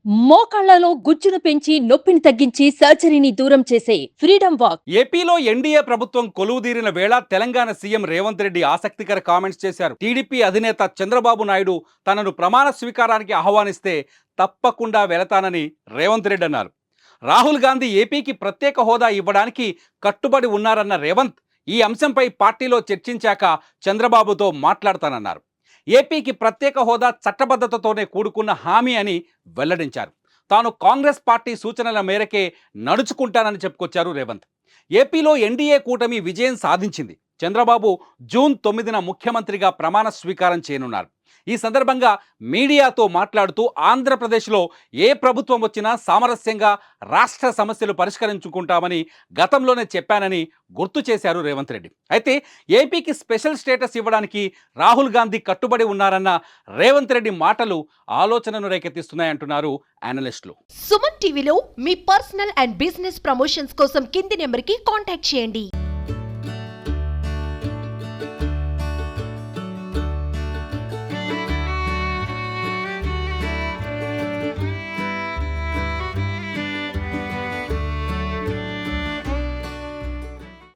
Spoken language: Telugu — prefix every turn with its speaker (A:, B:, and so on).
A: మోకాళ్లలో గుజ్జును పెంచి నొప్పిని తగ్గించి సర్జరీని దూరం చేసే ఫ్రీడమ్ వాక్.
B: ఏపీలో ఎన్డీఏ ప్రభుత్వం కొలువుదీరిన వేళ తెలంగాణ సీఎం రేవంత్ రెడ్డి ఆసక్తికర కామెంట్స్ చేశారు. టీడీపీ అధినేత చంద్రబాబు నాయుడు తనను ప్రమాణ స్వీకారానికి ఆహ్వానిస్తే తప్పకుండా వెళతానని రేవంత్ రెడ్డి అన్నారు. రాహుల్ గాంధీ ఏపీకి ప్రత్యేక హోదా ఇవ్వడానికి కట్టుబడి ఉన్నారన్న రేవంత్ ఈ అంశంపై పార్టీలో చర్చించాక చంద్రబాబుతో మాట్లాడతానన్నారు. ఏపీకి ప్రత్యేక హోదా చట్టబద్ధతతోనే కూడుకున్న హామీ అని వెల్లడించారు. తాను కాంగ్రెస్ పార్టీ సూచనల మేరకే నడుచుకుంటానని చెప్పుకొచ్చారు రేవంత్. ఏపీలో ఎన్డీఏ కూటమి విజయం సాధించింది. చంద్రబాబు జూన్ 9న ముఖ్యమంత్రిగా ప్రమాణ స్వీకారం చేయనున్నారు. ఈ సందర్భంగా మీడియాతో మాట్లాడుతూ ఆంధ్రప్రదేశ్లో ఏ ప్రభుత్వం వచ్చినా సామరస్యంగా రాష్ట్ర సమస్యలు పరిష్కరించుకుంటామని గతంలోనే చెప్పానని గుర్తు చేశారు రేవంత్ రెడ్డి. అయితే ఏపీకి స్పెషల్ స్టేటస్ ఇవ్వడానికి రాహుల్ గాంధీ కట్టుబడి ఉన్నారన్న రేవంత్ రెడ్డి మాటలు ఆలోచనను రేకెత్తిస్తున్నాయంటున్నారు అనలిస్టులు.
C: సుమన్ టీవీలో మీ పర్సనల్ అండ్ బిజినెస్ ప్రమోషన్స్ కోసం కింది నెంబర్కి కాంటాక్ట్ చేయండి.